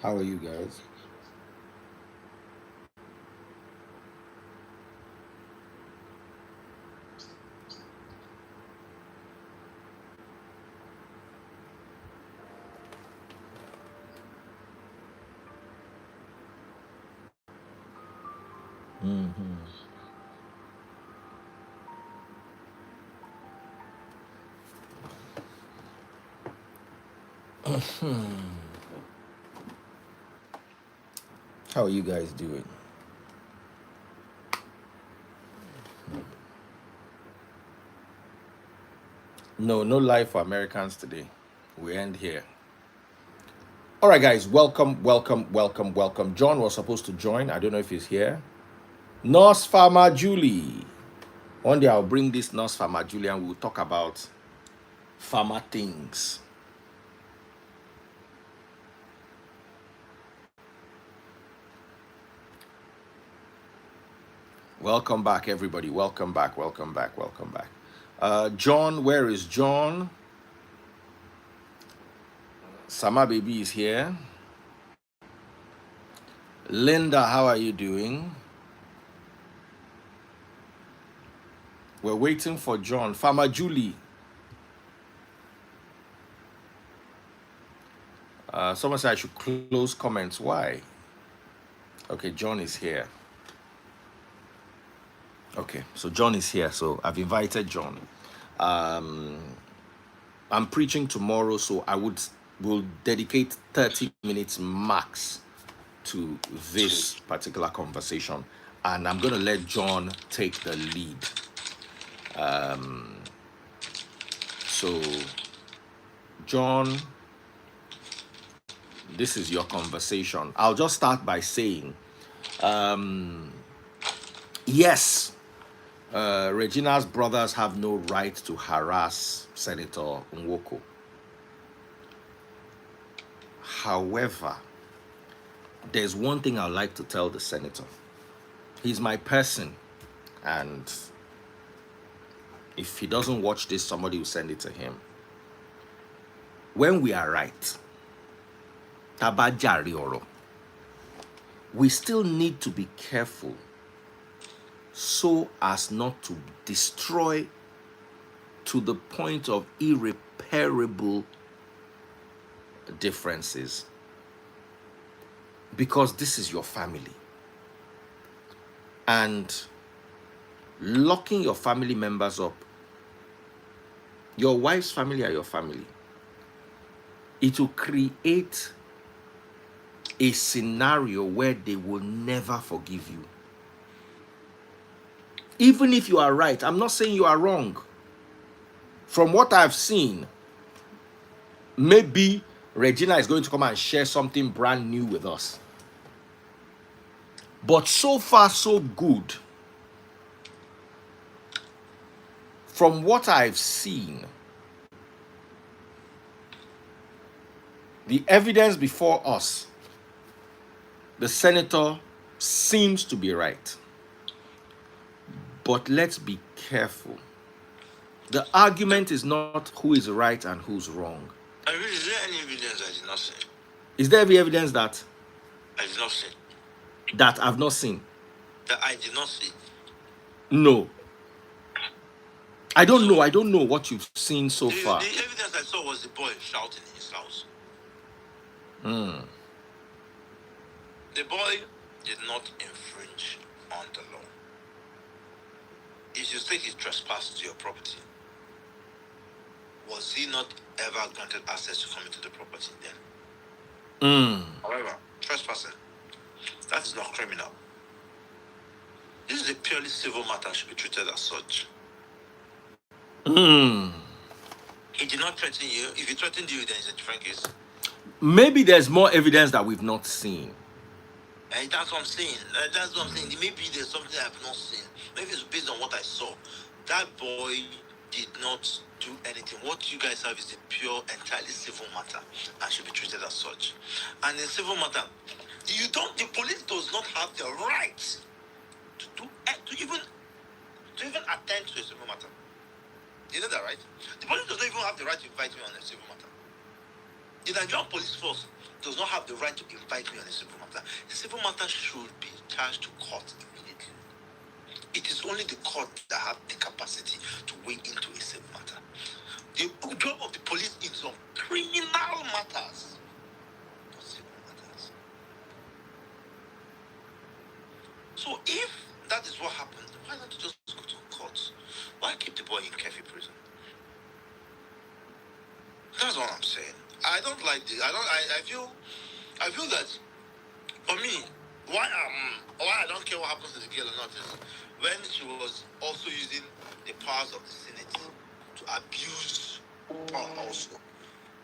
How are you guys? How are you guys doing? No, no live for Americans today. We end here. All right, guys. Welcome, welcome, welcome, welcome. John was supposed to join. I don't know if he's here. Nurse Farmer Julie. One day I'll bring this Nurse Farmer Julie and we'll talk about farmer things. Welcome back, everybody. Welcome back, welcome back, welcome back. John, where is John? Sama Baby is here. Linda, how are you doing? We're waiting for John. Farmer Julie. Someone said I should close comments. Why? Okay, John is here. Okay, so John is here. So I've invited John. Um, I'm preaching tomorrow, so will dedicate 30 minutes max to this particular conversation, and I'm going to let John take the lead. So, John, this is your conversation. I'll just start by saying, yes, Regina's brothers have no right to harass Senator Nwoko. However, there's one thing I'd like to tell the senator. He's my person, and if he doesn't watch this, somebody will send it to him. When we are right, tabajari oro, we still need to be careful so as not to destroy to the point of irreparable differences, because this is your family, and locking your family members up, your wife's family are your family, it will create a scenario where they will never forgive you. Even if you are right, I'm not saying you are wrong. From what I've seen, maybe Regina is going to come and share something brand new with us. But so far, so good. From what I've seen, the evidence before us, the senator seems to be right. But let's be careful. The argument is not who is right and who's wrong. Is there any evidence I did not see? Is there any evidence that I did not see? That I've not seen? That I did not see? No. I don't know. I don't know what you've seen so far. The evidence I saw was the boy shouting in his house. The boy did not infringe on the law. If you say he trespassed to your property, was he not ever granted access to come into the property then? However, trespassing, that is not criminal. This is a purely civil matter and should be treated as such. He did not threaten you. If he threatened you, then it's a different case. Maybe there's more evidence that we've not seen. That's what I'm saying. That's what I'm saying. Maybe there's something I have not seen. Maybe it's based on what I saw. That boy did not do anything. What you guys have is a pure, entirely civil matter and should be treated as such. And in civil matter, the police does not have the right to even attend to a civil matter. You know that, right? The police does not even have the right to invite me on a civil matter. The Nigerian police force does not have the right to invite me on a civil matter. The civil matter should be charged to court immediately. It is only the court that have the capacity to weigh into a civil matter. The job of the police is on criminal matters, not civil matters. So if that is what happened, why not just go to court? Why keep the boy in Kefi prison? That's what I'm saying. I don't like this. I feel that for me, why I don't care what happens to the girl or not is when she was also using the powers of the Senate to abuse power also.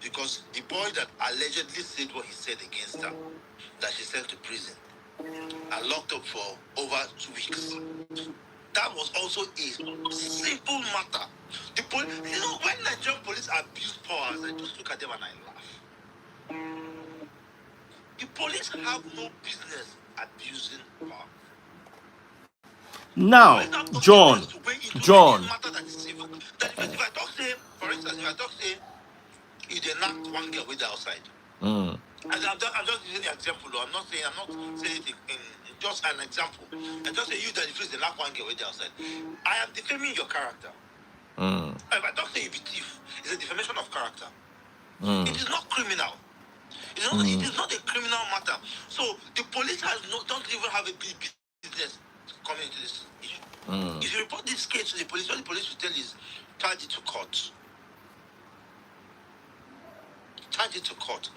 Because the boy that allegedly said what he said against her, that she sent to prison and locked up for over 2 weeks. That was also a simple matter. The police, when Nigerian police abuse powers, I just look at them and I laugh. The police have no business abusing power. Now, John, If I talk say, for instance, if I talk say, if they knocked one girl with the outside, and I'm just using the example. I'm not saying it in just an example. I just say you that if they knock one girl with the outside, I am defaming your character. If I talk say you be thief, it's a defamation of character. It is not criminal. It is not a criminal matter. So the police don't even have a big business coming into this issue. If you report this case to the police, what the police will tell you is charge it to court. Charge it to court.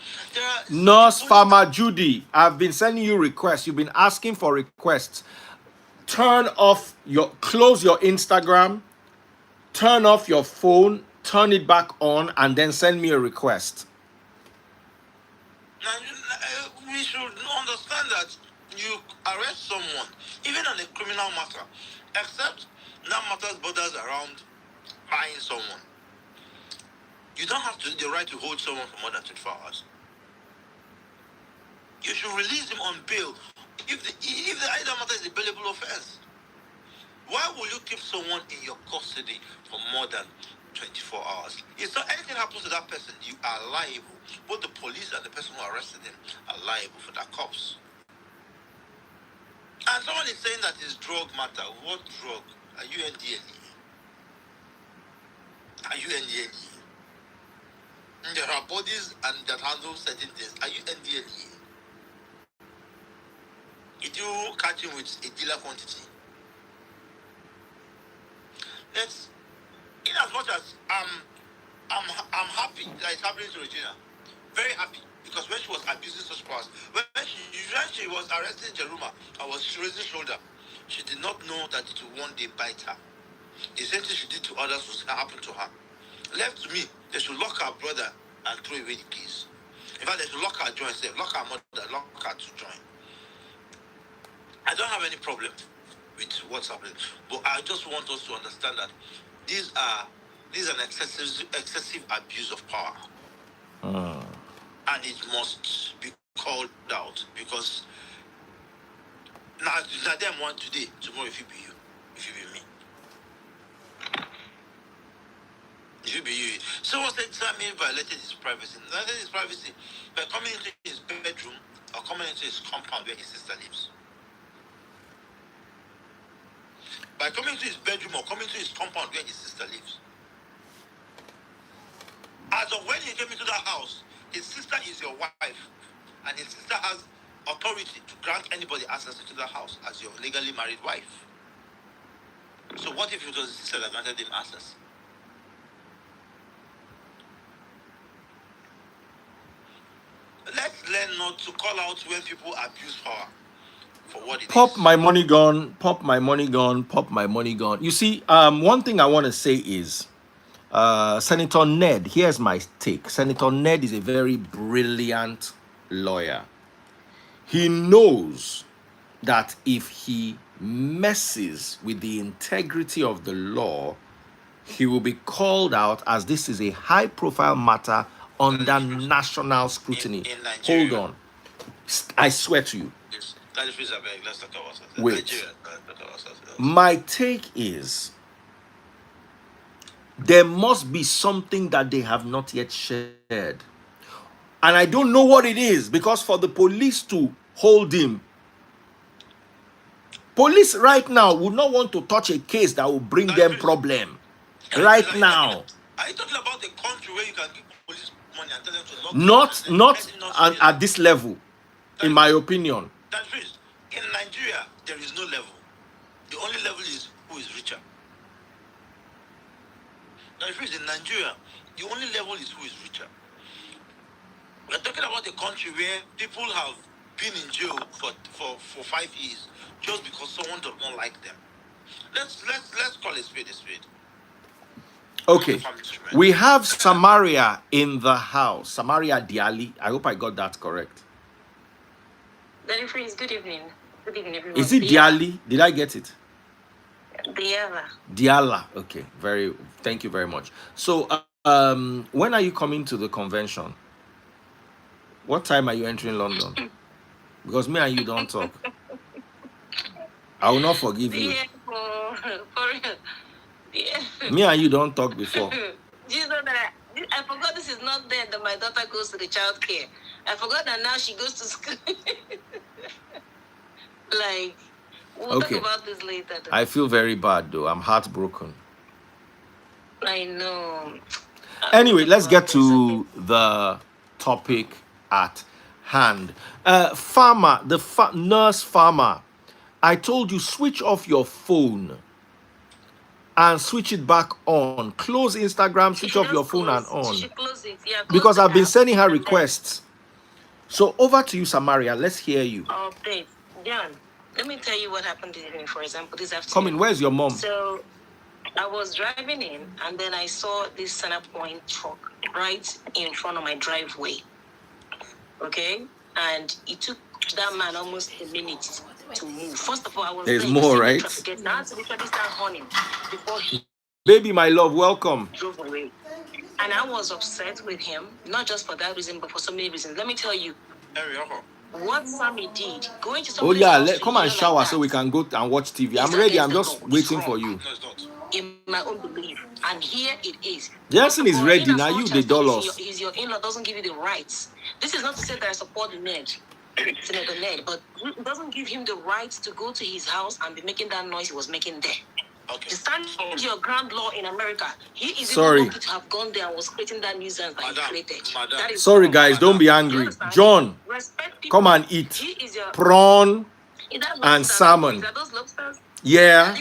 Nurse Farmer Judy, I've been sending you requests. You've been asking for requests. Close your Instagram, turn off your phone, turn it back on, and then send me a request. Now, we should understand that you arrest someone, even on a criminal matter, except that matters borders around buying someone. You don't have the right to hold someone for more than 24 hours. You should release him on bail if the item matter is a bailable offense. Why will you keep someone in your custody for more than 24 hours? If anything happens to that person, you are liable. Both the police and the person who arrested him are liable for that corpse. And someone is saying that it's drug matter. What drug? Are you NDLE? Are you NDLE? There are bodies that handle certain things. Are you NDLE? Did you catch him with a dealer quantity? In as much as I'm happy that it's happening to Regina, very happy, because when she was abusing such powers, when she was arresting Jeruma, I was raising shoulder. She did not know that it would one day bite her. The same thing she did to others will happen to her. Left to me, they should lock her brother and throw away the keys. In fact, they should lock her joint, lock her mother, lock her to join. I don't have any problem with what's happening, but I just want us to understand that these are an excessive abuse of power, and it must be called out, because now them one today, tomorrow if you be you, if you be me. If you be you, someone said Sammy violated his privacy. Violated his privacy by coming into his bedroom or coming into his compound where his sister lives. By coming to his bedroom or coming to his compound where his sister lives. As of when he came into that house, his sister is your wife, and his sister has authority to grant anybody access into the house as your legally married wife. So what if it was his sister that granted him access? Let's learn not to call out when people abuse power for what it Pop is. my money gun, pop my money gun, pop my money gun. You see, one thing I want to say is, Senator Ned, here's my take. Senator Ned is a very brilliant lawyer. He knows that if he messes with the integrity of the law, he will be called out, as this is a high-profile matter under national scrutiny. In Nigeria. Hold on. I swear to you. Wait. My take is, there must be something that they have not yet shared. And I don't know what it is, because for the police to hold him, police right now would not want to touch a case that will bring them problem. Right now. Are you talking about a country where you can give police money and tell them to lock Not at this level, in my opinion. That's true. In Nigeria, there is no level. The only level is who is richer. That's true. In Nigeria, the only level is who is richer. We're talking about a country where people have been in jail for 5 years just because someone does not like them. Let's call a spade a spade. Okay. We have Samaria in the house. Samaria Diali. I hope I got that correct. Very Freeze, good evening. Good evening, everyone. Is it Diali? Did I get it? Diala. Diala. Okay. Thank you very much. So, when are you coming to the convention? What time are you entering London? Because me and you don't talk. I will not forgive you. Yeah, for real. Yeah. Me and you don't talk before. Do you know that I forgot this is not there that my daughter goes to the child care. I forgot that now she goes to school. Like, we'll talk about this later. Though. I feel very bad though. I'm heartbroken. I know. Anyway, let's get to the topic at hand. Farmer, nurse farmer, I told you, switch off your phone and switch it back on. Close Instagram, switch off your phone and on. She should close it. Yeah, because I've been sending her requests. So over to you, Samaria. Let's hear you. Oh, babe. John, let me tell you what happened this evening, for example, this afternoon. Come in, where's your mom? So I was driving in and then I saw this center point truck right in front of my driveway. Okay? And it took that man almost a minute to move. First of all, I was There's more, right? Now to literally start horning before he Baby, my love, welcome. drove away. And I was upset with him, not just for that reason, but for so many reasons. Let me tell you what Sammy did. Going to oh yeah, come and shower like so we can go and watch TV. I'm ready. I'm just waiting for you. In my own belief, and here it is. Jason is ready now. You the dollars. He's your in-law doesn't give you the rights. This is not to say that I support the Ned, Senator Ned, but it doesn't give him the right to go to his house and be making that noise he was making there. Okay. The standard your grand law in America, he is even lucky to have gone there and was creating that nuisance that he created. That is sorry, guys, don't be angry. John, come and eat prawn and salmon. Are those lobsters? Yeah,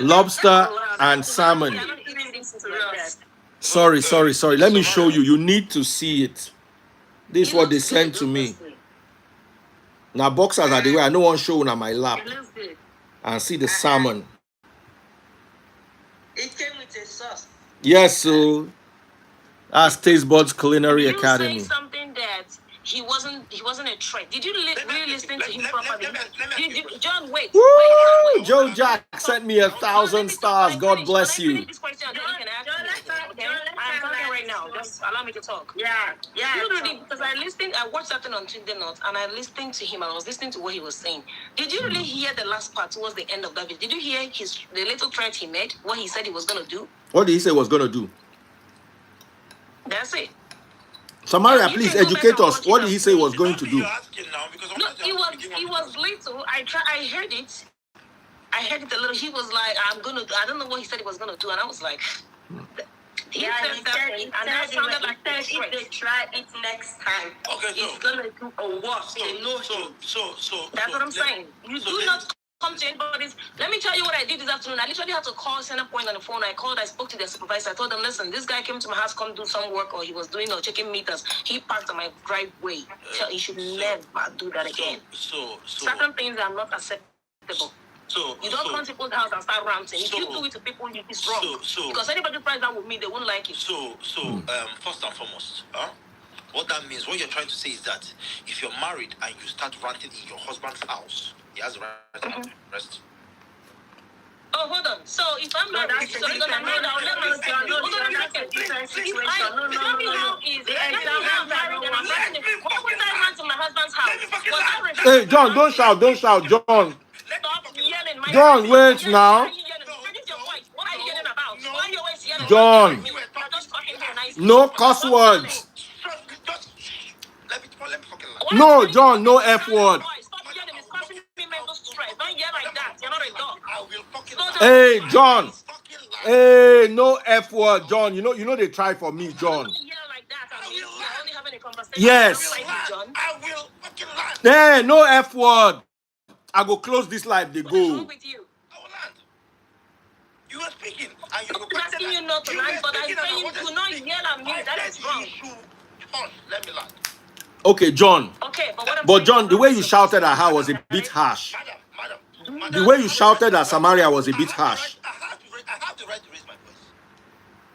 lobster and salmon. Sorry. Let me show you. You need to see it. This is what they sent to me. Now boxers are the way I know one show on my lap. And see the salmon. It came with a sauce. Yes, so that's Taste Buds Culinary Academy. You say something that he wasn't a threat. Did you really listen to him properly? John, wait. Joe Jack sent me 1,000 stars. God bless you. I'm talking right now. Just allow me to talk. Yeah. Because I watched something on Tuesday night and I listened to him. I was listening to what he was saying. Did you really hear the last part towards the end of that video? Did you hear the little threat he made? What he said he was going to do? What did he say he was going to do? That's it. Samaria, please educate us. What did he say he was going to do? No, it was little. I heard it. I heard it a little. He was like, I don't know what he said he was going to do. And I was like, he said if they try it next time, it's going to do a worse. So that's what I'm saying. You do not come to anybody's. Let me tell you what I did this afternoon. I literally had to call Center Point on the phone. I spoke to their supervisor. I told them, listen, this guy came to my house, come do some work, or he was doing or checking meters. He parked on my driveway. He should never do that again. Certain things are not acceptable. You don't come to people's house and start ranting. If you do it to people, it's wrong. Because anybody tries that with me, they won't like it. First and foremost, what that means, what you're trying to say is that if you're married and you start ranting in your husband's house, he has the right to rest. Oh, hold on. So if I'm not married, so you're gonna know now. Let me say, hold on a second. What was I run to my husband's house? Hey, John, don't shout, John. Stop yelling. John, wait now. What are you yelling about? Why are you always yelling? John, no cuss words. No, John, no F word. Stop yelling. It's causing me mental stress. Don't yell like that. You're not a dog. I will fucking Hey, John. fucking lie. Hey, no F word, John. You know they try for me, John. Don't yell like that. I mean, you're only having a conversation. Yes. John. I will fucking lie. Hey, no F word. I go close this live. They What is wrong go. with you? I will land. You were speaking and you I'm asking you not to land, but I'm saying you do not yell at me. That is wrong. Let me land. Okay, John. Okay, but But John, the way you shouted at her was a bit harsh. Madam. The way you shouted at Samaria was a bit harsh. I have the right to raise my voice.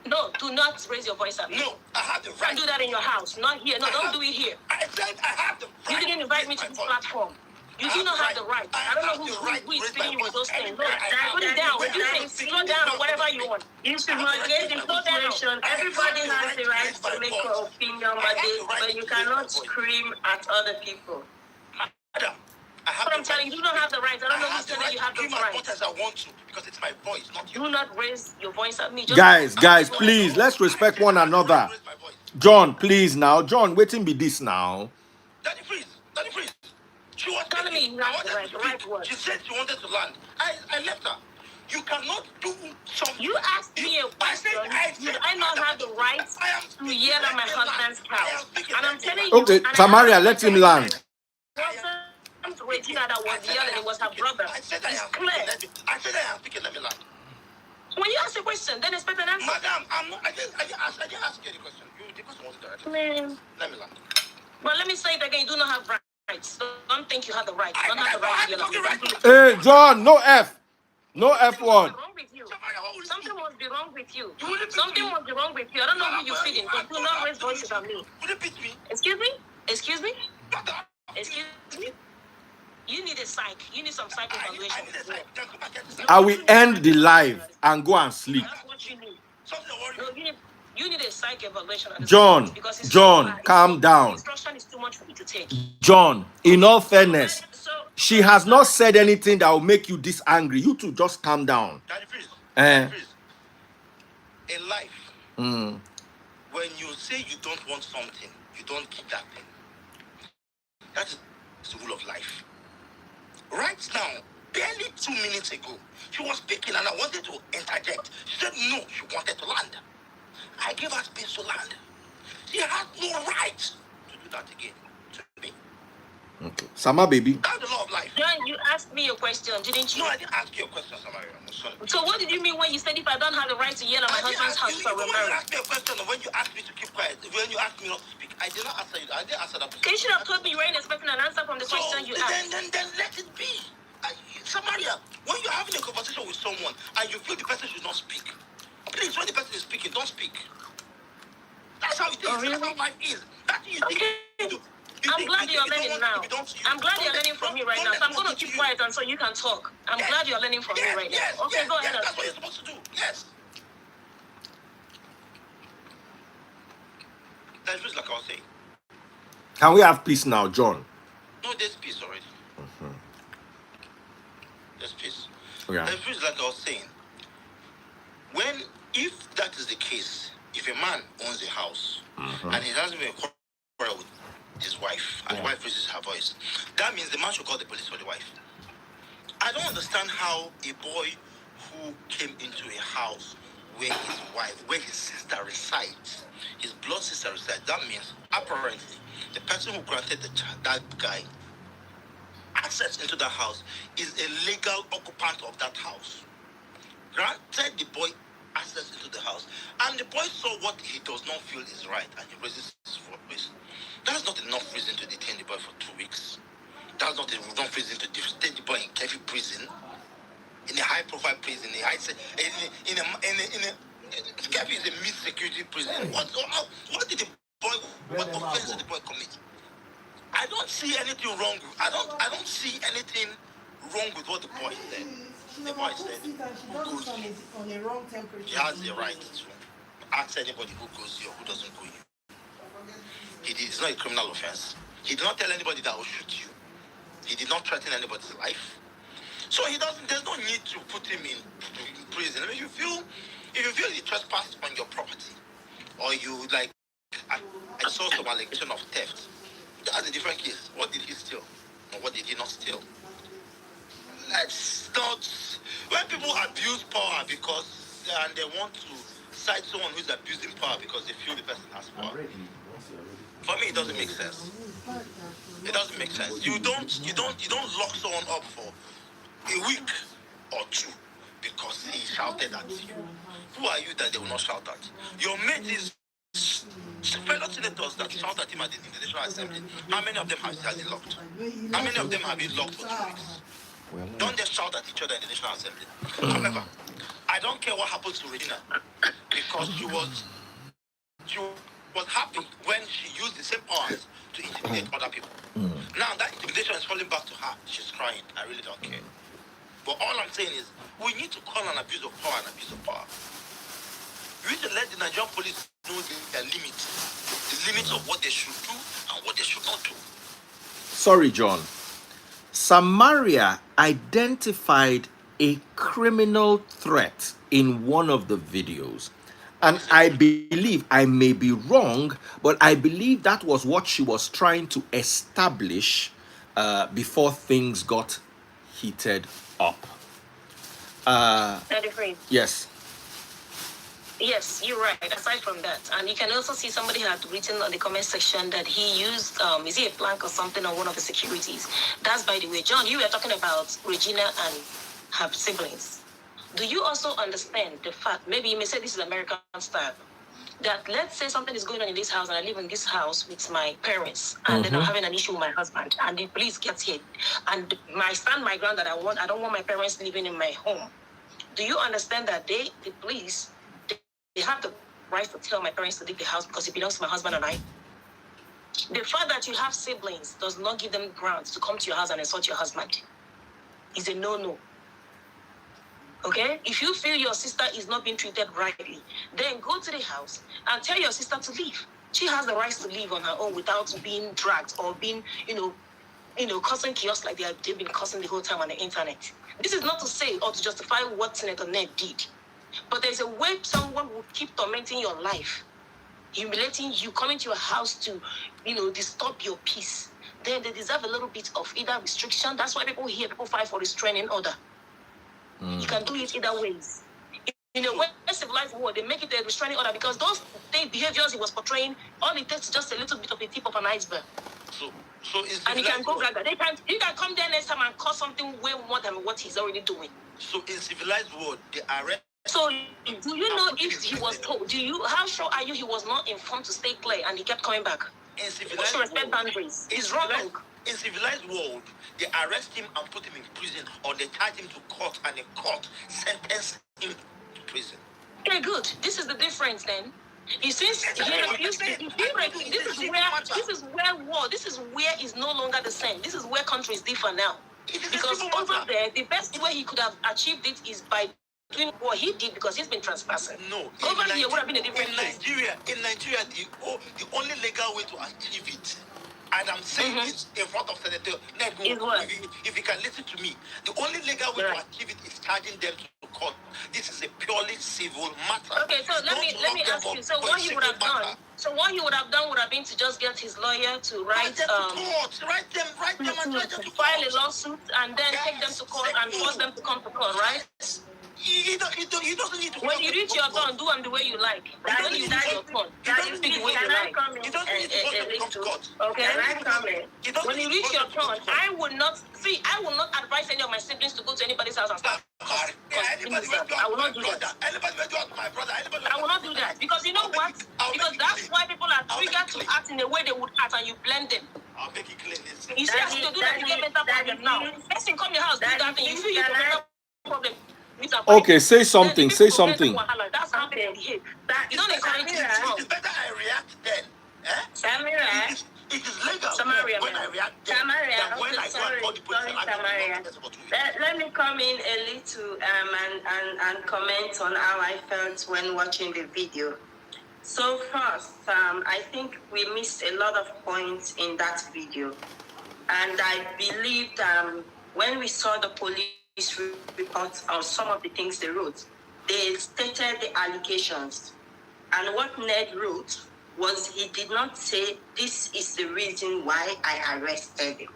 No, do not raise your voice at me. No, I have the right. Don't do that in your house, not here. No, don't do it here. I said I have the right. You didn't invite me to this platform. You do not have the right. I don't know who is feeding you with those things. No, put it down. When you say slow down or whatever you want. You should moderate the situation. Everybody has the right to make an opinion, but you cannot scream at other people. Madam, But I'm telling you, you don't have the right. I don't know who's telling you have the right. As I want to, because it's my voice, not you. Do not raise your voice at me. Just Guys, please, let's respect one another. John, please now. John, waiting be this now. Daddy, freeze. She was telling me you have the right word. She said she wanted to land. I left her. You cannot do something. You asked me a question. Did I not have the right to yell at my husband's house? And I'm telling you. Okay, Samaria, let him land. Regina that was yelling, it was her brother. I said I am speaking. Let me land. When you ask a question, then expect an answer. Madam, I didn't ask you the question. The question was direct. Let me land. But let me say it again. You do not have rights. Don't think you have the right. You don't have the right to yell at me. Hey, John, no F. No F word. Something must be wrong with you. Something must be wrong with you. I don't know who you're feeding, but do not raise voices at me. Excuse me? Excuse me? Excuse me? You need a psych. You need some psych evaluation. I will end the live and go and sleep. That's what you need. No, you need a psych evaluation. John, calm down. Instruction is too much for you to take. John, in all fairness, she has not said anything that will make you this angry. You two just calm down. In life, when you say you don't want something, you don't keep that thing. That is the rule of life. Right now, barely 2 minutes ago, she was speaking and I wanted to interject. She said no, she wanted to land. I gave her space to land. She has no right to do that again to me. Okay. Sama, baby. That's the law of life. John, you asked me a question, didn't you? No, I didn't ask you a question, Samaria. I'm sorry. So what did you mean when you said if I don't have the right to yell at my husband's house for When you remarriage? asked me a question, or when you asked me to keep quiet, when you asked me not to speak, I did not answer you. I didn't answer that question. You should have told me you weren't expecting an answer from the question you asked. Then let it be. Samaria, when you're having a conversation with someone and you feel the person should not speak, please, when the person is speaking, don't speak. That's how it is. Oh, really? That's how life is. That's what you think. I'm glad you're learning now. I'm glad you're learning from me right now. So I'm going to keep quiet and so you can talk. I'm glad you're learning from me right now. Okay, go ahead. That's what you're supposed to do. Yes. That's just like I was saying. Can we have peace now, John? No, there's peace already. There's peace. Yeah. There's peace, like I was saying. If that is the case, if a man owns a house and he has been a quarrel with his wife and the wife raises her voice, that means the man should call the police for the wife. I don't understand how a boy who came into a house where his wife, where his sister resides, his blood sister resides, that means apparently the person who granted that guy access into that house is a legal occupant of that house. Granted the boy access into the house, and the boy saw what he does not feel is right, and he raises his voice. That's not enough reason to detain the boy for 2 weeks. That's not enough reason to detain the boy in Kefi prison, in a high-profile prison, Kefi is a mid-security prison. What did the boy? What offense did the boy commit? I don't see anything wrong. I don't see anything wrong with what the boy said. The boy said, on a wrong temperature. He has the right to ask anybody who goes you or who doesn't go you. It's not a criminal offense. He did not tell anybody that will shoot you. He did not threaten anybody's life. So there's no need to put him in prison. I mean, if you feel he trespassed on your property, or you I saw some allegation of theft, That's a different case. What did he steal? Or what did he not steal? Let's not. When people abuse power because and they want to cite someone who's abusing power because they feel the person has power. For me, it doesn't make sense. It doesn't make sense. You don't lock someone up for a week or two because he shouted at you. Who are you that they will not shout at? Your mate is fellow senators that shout at him at the National Assembly. How many of them has he locked? How many of them have been locked for 2 weeks? Don't just shout at each other in the National Assembly. However, I don't care what happens to Regina because she was happy when she used the same powers to intimidate other people. Now that intimidation is falling back to her. She's crying. I really don't care. But all I'm saying is we need to call an abuse of power an abuse of power. We need to let the Nigerian police know their limits, the limits of what they should do and what they should not do. Sorry, John. Samaria identified a criminal threat in one of the videos. And I believe, I may be wrong, but I believe that was what she was trying to establish before things got heated up. I agree. Yes. Yes, you're right. Aside from that, and you can also see somebody had written on the comment section that he used, is he a plank or something on one of the securities? That's by the way, John, you were talking about Regina and her siblings. Do you also understand the fact, maybe you may say this is American style, that let's say something is going on in this house and I live in this house with my parents and then I'm having an issue with my husband and the police gets here and my ground that I don't want my parents living in my home. Do you understand that the police, they have the right to tell my parents to leave the house because it belongs to my husband and I? The fact that you have siblings does not give them grounds to come to your house and insult your husband. It's a no-no. Okay? If you feel your sister is not being treated rightly, then go to the house and tell your sister to leave. She has the right to leave on her own without being dragged or being, causing chaos like they've been causing the whole time on the internet. This is not to say or to justify what Senator Ned did. But there's a way someone will keep tormenting your life, humiliating you, coming to your house to, disturb your peace. Then they deserve a little bit of either restriction. That's why people fight for restraining order. You can do it either ways. In a civilized world, they make it a restraining order because those behaviors he was portraying, all it takes is just a little bit of a tip of an iceberg. And he can go gaga. You can come there next time and cause something way more than what he's already doing. So in civilized world, they arrest. So do you know if he was told? How sure are you he was not informed to stay clear and he kept coming back? In civilized world, respect boundaries. He's wrong. In civilized world, they arrest him and put him in prison, or they charge him to court and a court sentence him to prison. Okay, good. This is the difference then. This is where it's no longer the same. This is where countries differ now. Because over there, the best way he could have achieved it is by doing what he did because he's been trespassing. No, over here would have been a different in Nigeria, the only legal way to achieve it, and I'm saying this in front of Senator Ned Nwoko, if you can listen to me, the only legal way to achieve it is charging them to court. This is a purely civil matter. Okay, so let me ask you. So what he would have done? So what he would have done would have been to just get his lawyer to write them to file a lawsuit and then take them to court and force them to come to court, right? He doesn't need to. When you reach your turn, do them the way you like. When you reach your turn, you don't need the way you like. You don't need to come to court. Okay? When you reach your turn, I will not advise any of my siblings to go to anybody's house and start. I will not do that. I will not do that. Because you know what? Because that's why people are triggered to act in the way they would act and you blend them. I'll make it clear. You see, as to do that, you get mental problem now. Person come your house, do that thing, you feel you have mental problem. Okay, say something. That's how they behave. You don't encourage it. It's better I react then. Samira. It is legal Samaria, when I react then than when I go and call the police. Let me come in a little and comment on how I felt when watching the video. So first, I think we missed a lot of points in that video. And I believe when we saw the police reports on some of the things they wrote, they stated the allegations. And what Ned wrote was he did not say, this is the reason why I arrested him.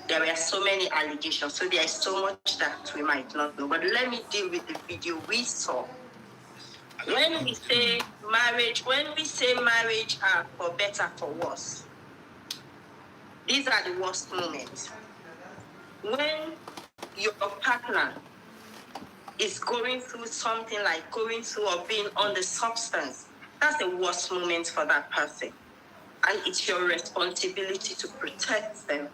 There were so many allegations, so there is so much that we might not know. But let me deal with the video we saw. When we say marriage are for better, for worse, these are the worst moments. When your partner is going through something like going through or being on the substance, that's the worst moment for that person. And it's your responsibility to protect them.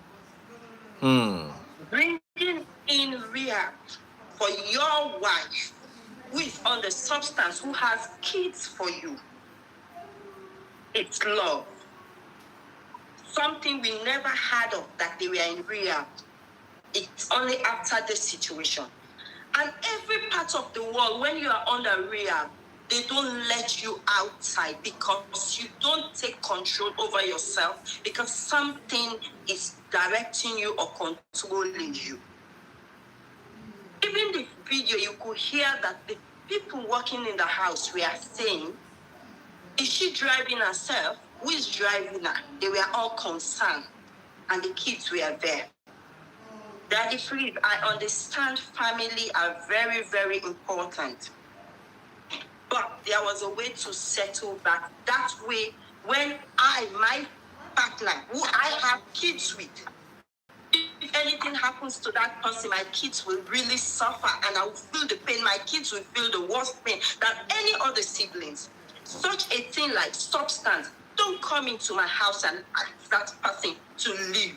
Bringing in rehab for your wife who is on the substance, who has kids for you, it's love. Something we never heard of, that they were in rehab. It's only after this situation. And every part of the world, when you are under rehab, they don't let you outside because you don't take control over yourself, because something is directing you or controlling you. Even the video, you could hear that the people working in the house were saying, is she driving herself? Who is driving her? They were all concerned, and the kids were there. Daddy, please, I understand family are very, very important. But there was a way to settle that. That way, when my partner, who I have kids with, if anything happens to that person, my kids will really suffer, and I will feel the pain. My kids will feel the worst pain than any other siblings. Such a thing like substance, don't come into my house and ask that person to leave.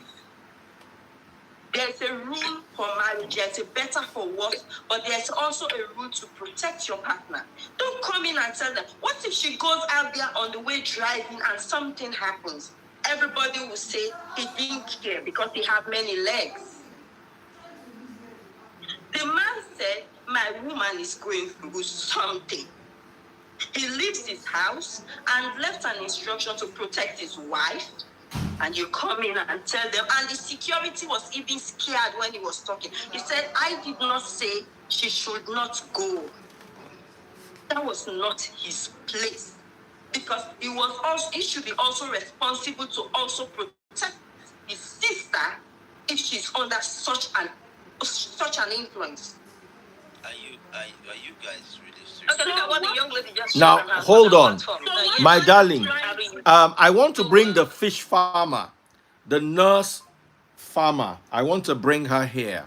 There's a rule for marriage, there's a better for worse, but there's also a rule to protect your partner. Don't come in and tell them, what if she goes out there on the way driving and something happens? Everybody will say he didn't care because he had many legs. The man said, my woman is going through something. He leaves his house and left an instruction to protect his wife. And you come in and tell them, and the security was even scared when he was talking. He said, I did not say she should not go. That was not his place. Because he should be also responsible to also protect his sister if she's under such an influence. Are you guys really serious? Okay, look at what the young lady just Now, showed on hold her on. platform. My darling, I want to bring the fish farmer, the nurse farmer. I want to bring her here.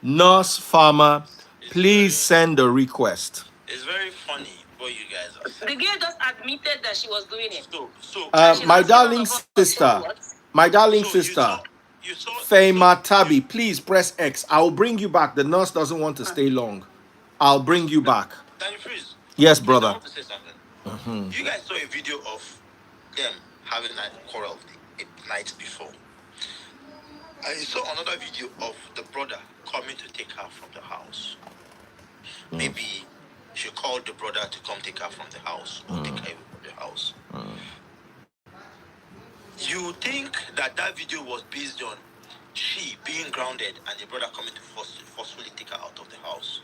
Nurse farmer, please send a request. It's very funny what you guys are saying. The girl just admitted that she was doing it. My darling sister, You saw Fema Tabi, please press X. I'll bring you back. The nurse doesn't want to stay long. I'll bring you back. Can you freeze? Yes, I brother. want to say something. You guys saw a video of them having a quarrel the night before. I saw another video of the brother coming to take her from the house. Maybe she called the brother to come take her from the house or take her away from the house. You think that video was based on she being grounded and the brother coming to forcefully take her out of the house?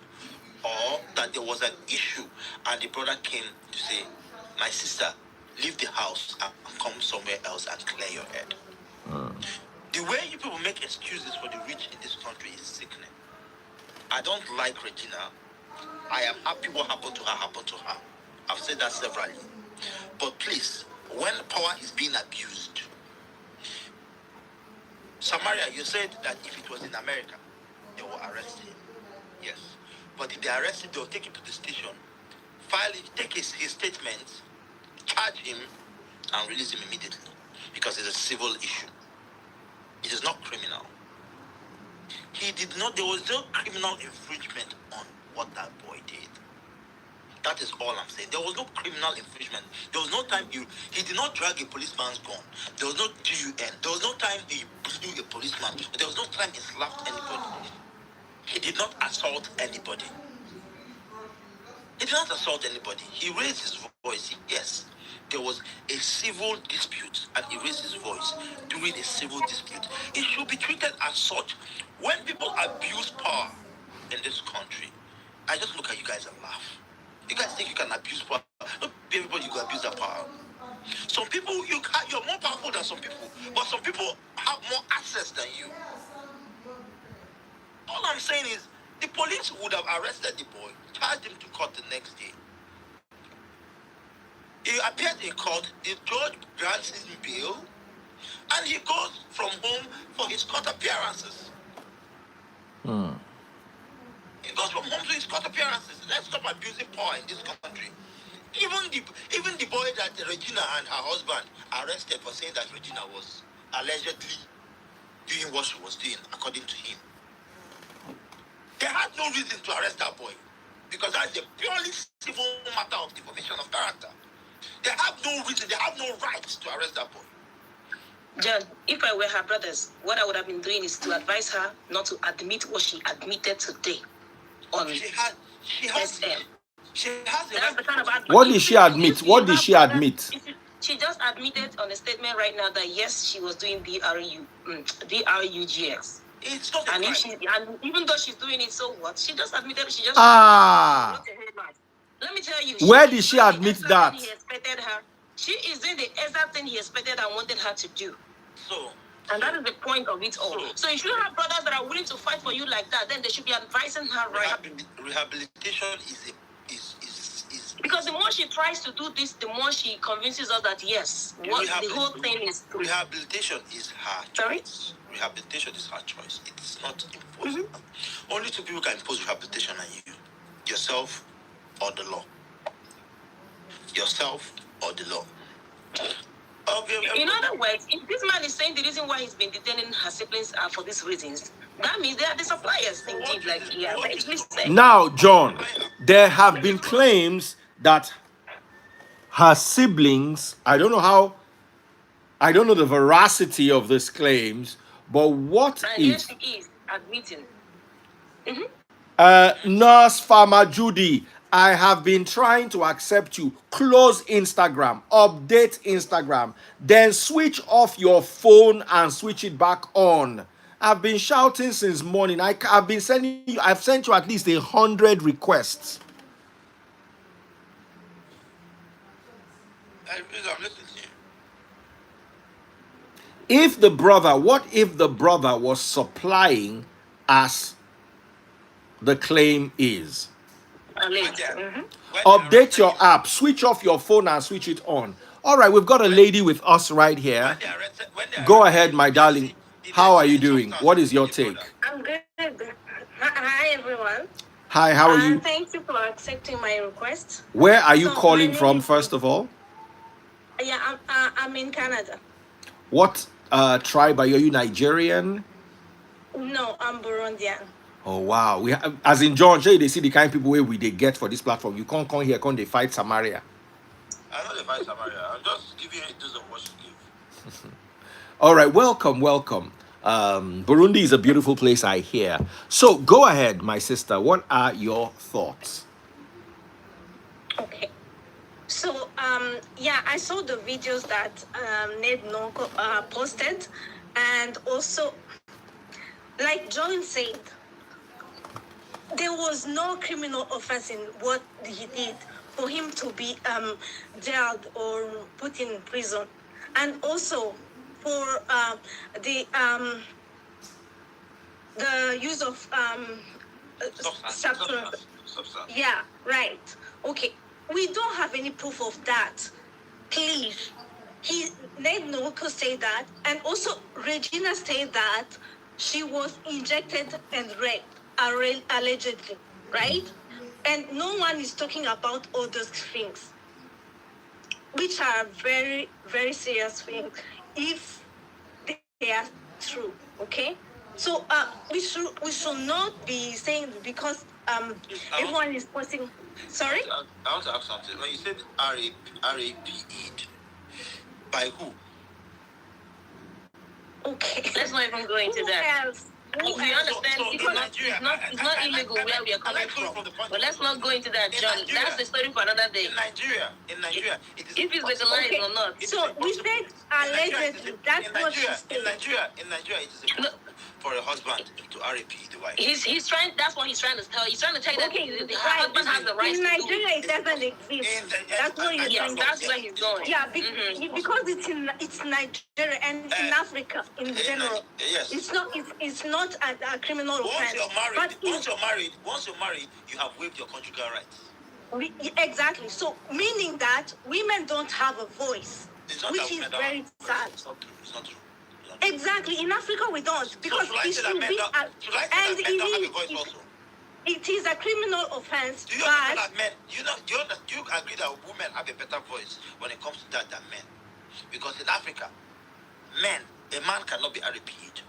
Or that there was an issue and the brother came to say, my sister, leave the house and come somewhere else and clear your head? The way you people make excuses for the rich in this country is sickening. I don't like Regina. I am happy what happened to her. I've said that severally. But please, when power is being abused, Samaria, you said that if it was in America, they will arrest him. Yes. But if they arrest him, they'll take him to the station, file it, take his statement, charge him, and release him immediately. Because it's a civil issue. It is not criminal. There was no criminal infringement on what that boy did. That is all I'm saying. There was no criminal infringement. There was no time he did not drag a policeman's gun. There was no GUN. There was no time he blew a policeman. There was no time he slapped anybody. He did not assault anybody. He did not assault anybody. He raised his voice. Yes, there was a civil dispute and he raised his voice during a civil dispute. It should be treated as such. When people abuse power in this country, I just look at you guys and laugh. You guys think you can abuse power? Not everybody can abuse that power. So Some people, you're more powerful than some people, but some people have more access than you. All I'm saying is, the police would have arrested the boy, charged him to court the next day. He appears in court, the judge grants him bail, and he goes from home for his court appearances. He goes from home to his court appearances. Let's stop abusing power in this country. Even the boy that Regina and her husband arrested for saying that Regina was allegedly doing what she was doing, according to him. They had no reason to arrest that boy because that's a purely civil matter of defamation of character. They have no reason, they have no right to arrest that boy. John, if I were her brothers, what I would have been doing is to advise her not to admit what she admitted today on SM. What did she admit? What did she admit? She just admitted on a statement right now that yes, she was doing BRUGX. It's not and even though she's doing it, so what? She just admitted she just Let me tell you. Where did she admit that? He expected her. She is doing the exact thing he expected and wanted her to do. And that is the point of it all. So you should have brothers that are willing to fight for you like that. Then they should be advising her right. Rehabilitation is because the more she tries to do this, the more she convinces us that yes, what the whole thing is true. Rehabilitation is her choice. Rehabilitation is her choice. It's not imposed. Only two people can impose rehabilitation on you: yourself or the law. Yourself or the law. Okay. In other words, if this man is saying the reason why he's been detaining her siblings are for these reasons, that means they are the suppliers. Indeed, like now, John, there have been claims that her siblings, I don't know the veracity of these claims, but what yes, she is admitting. Nurse Farmer Judy, I have been trying to accept you. Close Instagram, update Instagram, then switch off your phone and switch it back on. I've been shouting since morning. I've sent you at least 100 requests. I'm listening to you. What if the brother was supplying as the claim is? Update your app, switch off your phone and switch it on. All right, we've got a lady with us right here. Go ahead, my darling. How are you doing? What is your take? I'm good. Hi, everyone. Hi, how are you? Thank you for accepting my request. Where are you calling from, first of all? Yeah, I'm in Canada. What tribe are you? Are you Nigerian? No, I'm Burundian. Oh wow! As in John, they see the kind of people where they get for this platform. You can't come here, they fight Samaria. I know they fight Samaria. I'm just giving you a dose of what you give. All right, welcome. Burundi is a beautiful place, I hear. So go ahead, my sister. What are your thoughts? Okay. So I saw the videos that Ned Nwoko posted, and also, like John said, there was no criminal offense in what he did for him to be jailed or put in prison. And also for the use of substance. Yeah, right. Okay. We don't have any proof of that. Please. Ned Nwoko said that, and also Regina said that she was injected and raped. Allegedly, right? And no one is talking about all those things, which are very, very serious things if they are true. Okay, so we should not be saying because everyone is posting. Sorry. I want to ask something. When you said RAP'd, by who? Okay. Let's not even go into that. Else? We understand it's not illegal where we are coming from. But let's not go into that, John. That's the story for another day. In Nigeria, if it's legalized or not. So we said allegedly. That's what she said. In Nigeria, it is for a husband to RAP the wife. He's trying. That's what he's trying to tell. He's trying to tell you that the right. husband has the right In to do Nigeria, it. it doesn't exist. That's what he's Yes, saying. that's where he's going. Yeah, because it's Nigeria and it's in Africa in general. Yes. It's not a criminal offense. Once you're married, you have waived your conjugal rights. Exactly. So meaning that women don't have a voice, which is very sad. It's not true. Exactly. In Africa, we don't, because it should be it is a criminal offense. Do you understand that men? You agree that women have a better voice when it comes to that than men, because in Africa, a man cannot be RAP'd.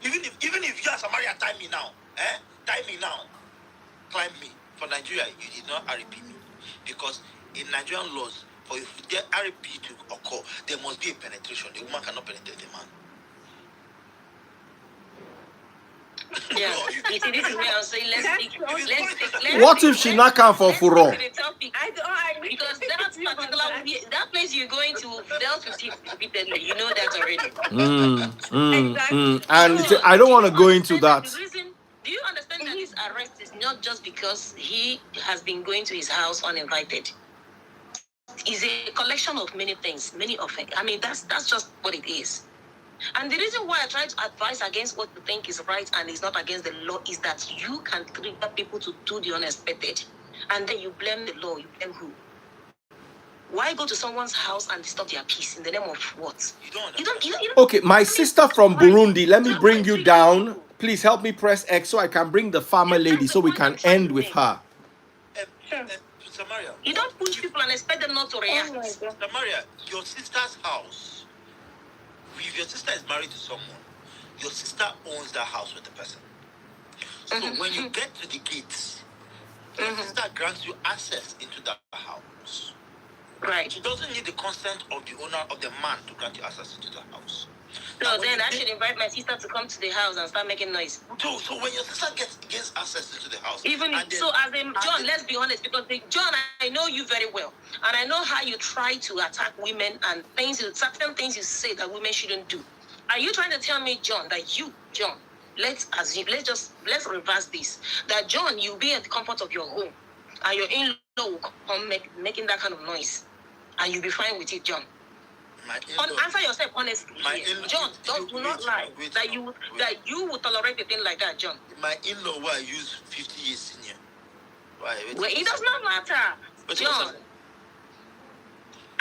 Even if you are Samaria, tie me now, climb me. For Nigeria, you did not RAP me, because in Nigerian laws, for if the RAP to occur, there must be a penetration. The woman cannot penetrate the man. Yeah, you see, this is where I was saying, What if she not come for furor? I don't agree. Because that place you're going to dealt with it repeatedly. You know that already. And I don't want to go into that. Do you understand that his arrest is not just because he has been going to his house uninvited? It's a collection of many things, many offenses. I mean, that's just what it is. And the reason why I try to advise against what you think is right and is not against the law is that you can trigger people to do the unexpected. And then you blame the law. You blame who? Why go to someone's house and disturb their peace in the name of what? You don't. Okay, my sister from Burundi, let me bring you down. Please help me press X so I can bring the farmer lady so we can end with her. Samaria, you don't push people and expect them not to react. Samaria, your sister's house. If your sister is married to someone, your sister owns that house with the person. So when you get to the gates, your sister grants you access into that house. Right. She doesn't need the consent of the owner of the man to grant you access into the house. So then I should invite my sister to come to the house and start making noise. So when your sister gets access into the house, John, let's be honest, because John, I know you very well, and I know how you try to attack women and certain things you say that women shouldn't do. Are you trying to tell me, John, that John, let's reverse this, that John, you'll be at the comfort of your home, and your in-law will come making that kind of noise, and you'll be fine with it, John? Answer yourself honestly. John, do not lie that you would tolerate a thing like that, John. My in-law who I use 50 years senior. Well, it does not matter. John,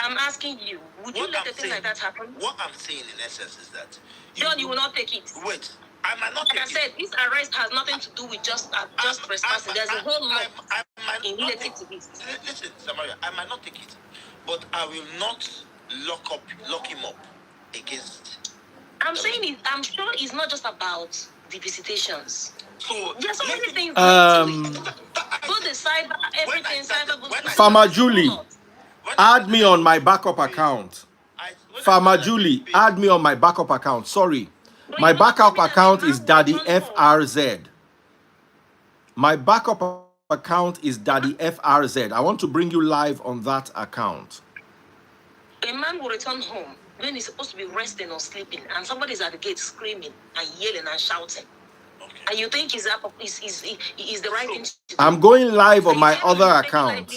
I'm asking you, would you let a thing like that happen? What I'm saying in essence is that John, you will not take it. Wait, I might not take it. Like I said, this arrest has nothing to do with just trespassing. There's a whole lot related to this. Listen, Samaria, I might not take it, but I will not lock him up against. I'm sure it's not just about the visitations. So there's so many things. Both the cyber, everything, Farmer Julie, add me on my backup account. Farmer Julie, add me on my backup account. Sorry, my backup account is Daddy FRZ. My backup account is Daddy FRZ. I want to bring you live on that account. A man will return home when he's supposed to be resting or sleeping, and somebody's at the gate screaming and yelling and shouting. Okay. And you think is the right thing to do? I'm going live on my other account.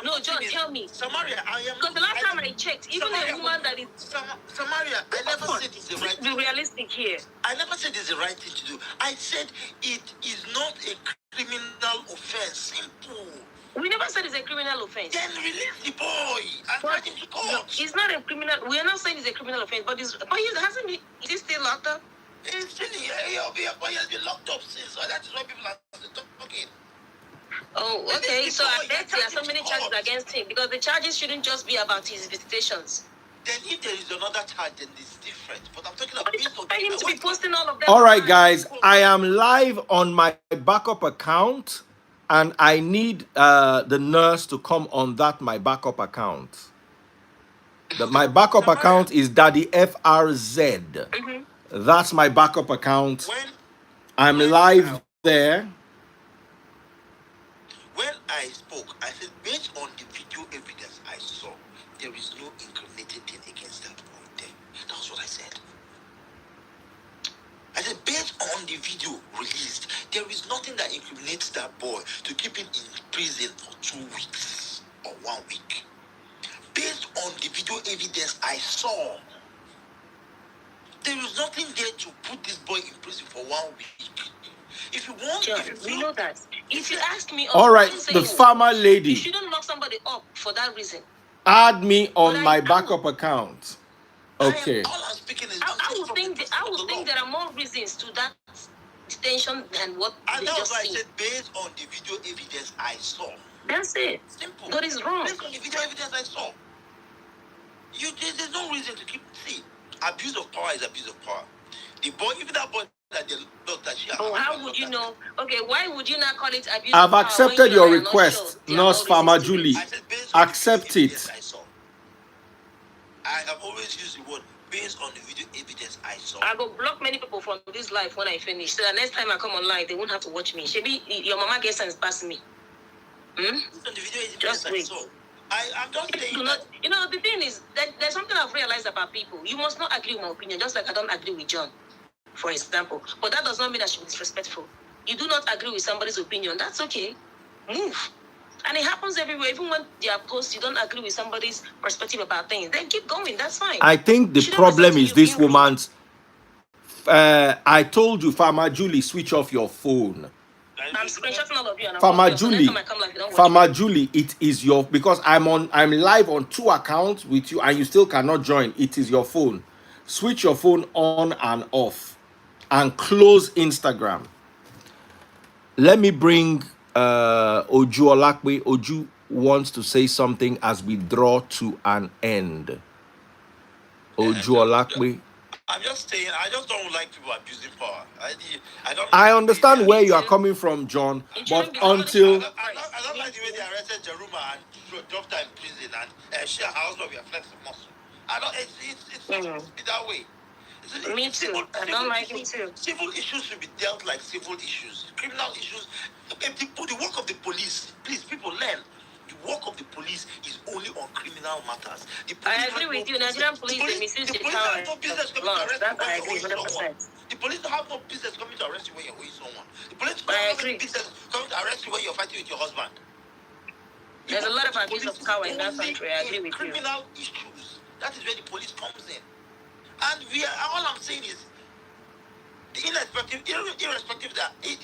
No, John, tell me. Samaria, I am. Because the last time I checked, even a woman that is. Samaria, I never said it's the right thing. Be realistic here. I never said it's the right thing to do. I said it is not a criminal offense. Simple. We never said it's a criminal offense. Then release the boy and bring him to court. No, it's not a criminal. We are not saying it's a criminal offense, but hasn't he? Is he still locked up? He's still here. He has been locked up since. So that is why people are talking. Oh, okay. So I guess there are so many charges against him because the charges shouldn't just be about his visitations. Then if there is another charge, then it's different. But I'm talking about him to be posting all of them. All right, guys. I am live on my backup account. And I need the nurse to come on my backup account. My backup account is Daddy FRZ. That's my backup account. I'm live there. When I spoke, I said, based on the video evidence I saw, there is no incriminating thing against that boy there. That's what I said. said, based on the video released, there is nothing that incriminates that boy to keep him in prison for 2 weeks or 1 week. Based on the video evidence I saw, there is nothing there to put this boy in prison for 1 week. If you want, John, we know that. If you ask me, All right, the farmer you lady, shouldn't lock somebody up for that reason. add me on But my backup account. Okay. All I'm speaking is I would think there are more reasons to that detention than what and they that was just why I see. said based on the video evidence I saw. That's it. Simple. What is wrong? Based on the video evidence I saw. There's no reason to keep. See, abuse of power is abuse of power. The boy, even that boy that they looked at, how would you know? Okay, why would you not call it abuse I've of power? accepted your request, Nurse Farmer Julie. Accept it. I have always used the word based on the video evidence I saw. I go block many people from this life when I finish. So the next time I come online, they won't have to watch me. Shebi, your mama gets sense past me. Based on the video evidence Just wait. I saw. I'm just saying the thing is that there's something I've realized about people. You must not agree with my opinion, just like I don't agree with John, for example. But that does not mean I should be disrespectful. You do not agree with somebody's opinion. That's okay. Move. And it happens everywhere. Even when they are posts, you don't agree with somebody's perspective about things. Then keep going. That's fine. I think the problem is this woman's. I told you, Farmer Julie, switch off your phone. I'm screenshotting all of you. Farmer Julie, it is your, because I'm live on 2 accounts with you and you still cannot join. It is your phone. Switch your phone on and off and close Instagram. Let me bring Oju Olakwe. Oju wants to say something as we draw to an end. Oju Olakwe. I'm just saying, I just don't like people abusing power. I understand where you are coming from, John, but until... I don't like the way they arrested Jeruma and dropped her in prison and she and her husband were flexing muscle. It's that way. Me too. I don't like it too. Civil issues should be dealt like civil issues. Criminal issues, the work of the police, please, people learn. The work of the police is only on criminal matters. I agree with you. Nigerian police, they misuse the power. That I agree 100%. The police don't have no business coming to arrest you when you're owing someone. The police don't have no business coming to arrest you when you're fighting with your husband. There's a lot of abuse of power in that country. I agree with you. Criminal issues. That is where the police comes in. And all I'm saying is, irrespective that, in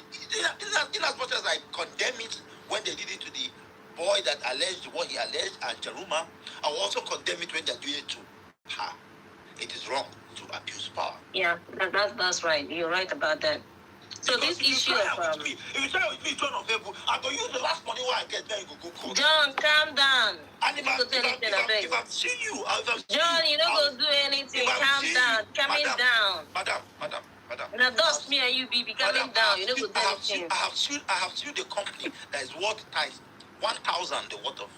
as much as I condemn it when they did it to the boy that alleged what he alleged and Jeruma, I will also condemn it when they're doing it to her. It is wrong to abuse power. Yeah, that's right. You're right about that. So because this issue of if you try with me, John of Fable, I'm going to use the last money I get, then you go court. John, calm down. And if I've seen you, John, you don't go do anything. Calm down. Calming down. Madam. Now, thus me and you be calming down. You don't go do anything. I have sued the company that is worth 1,000 the worth of.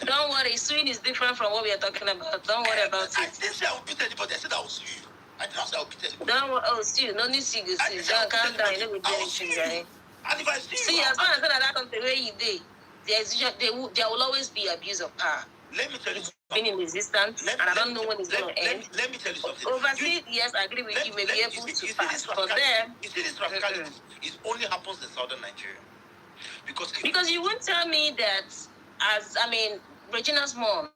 Don't worry, suing is different from what we are talking about. Don't worry about it. I didn't say I will beat anybody. I said I will sue you. I did not say I will beat anybody. Don't worry. Oh, sue. No need to sue. John, calm down. You don't go do anything, right? And if I sue you, see, as long as that comes the way you did, there will always be abuse of power. Let me tell you. Been in resistance, and I don't know when it's going to end. Let me tell you something. Overseas, yes, I agree with you. May be able to pass, but then you see this radicality. It only happens in southern Nigeria because you won't tell me that. Regina's mom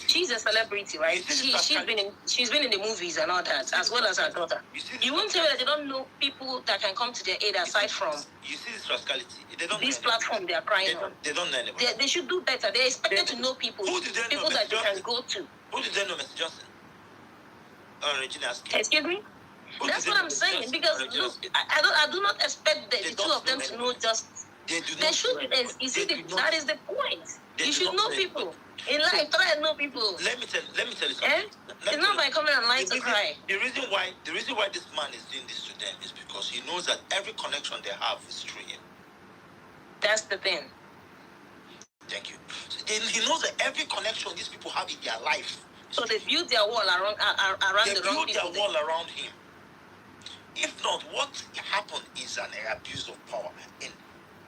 she's a celebrity, right? She's been in the movies and all that, as well as her daughter. You won't tell me that they don't know people that can come to their aid aside from. You see this rascality. They don't this platform they are crying on. They don't know anybody. They should do better. They're expected to know people. People that they can go to. Who did they know, Mr. Johnson? Regina. Excuse me? That's what I'm saying. Because look, I do not expect the two of them to know just. They should. You see, that is the point. You should know people. In life, try and know people. Let me tell you something. It's not by coming online to cry. The reason why this man is doing this to them is because he knows that every connection they have is through him. That's the thing. Thank you. So he knows that every connection these people have in their life. So they build their wall around the wrong people. They build their wall around him. If not, what happened is an abuse of power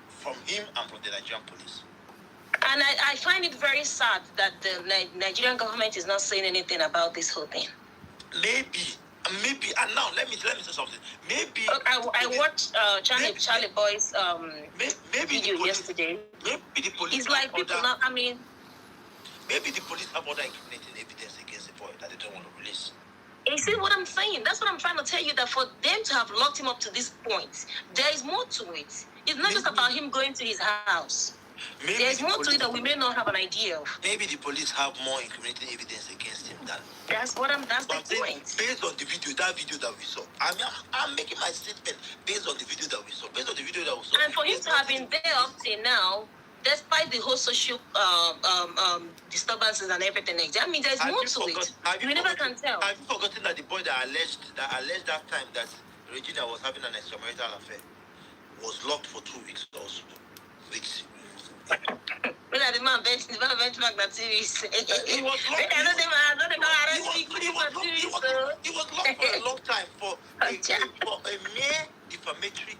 from him and from the Nigerian police. And I find it very sad that the Nigerian government is not saying anything about this whole thing. Maybe, maybe, and now let me say something. Maybe I watched Charlie Boy's maybe video yesterday. Maybe the police. It's like people not. I mean, maybe the police have other incriminating evidence against the boy that they don't want to release. You see what I'm saying? That's what I'm trying to tell you, that for them to have locked him up to this point, there is more to it. It's not just about him going to his house. There's more to it that we may not have an idea of. Maybe the police have more incriminating evidence against him than. That's the point. Based on the video, that we saw. I'm making my statement based on the video that we saw. Based on the video that we saw. And for him to have been there up till now, despite the whole social disturbances and everything like that, I mean, there's more to it. You never can tell. Have you forgotten that the boy that alleged that time that Regina was having an extramarital affair was locked for 2 weeks also? But the man benchmark that series. He was locked. He was locked for a long time for a mere defamatory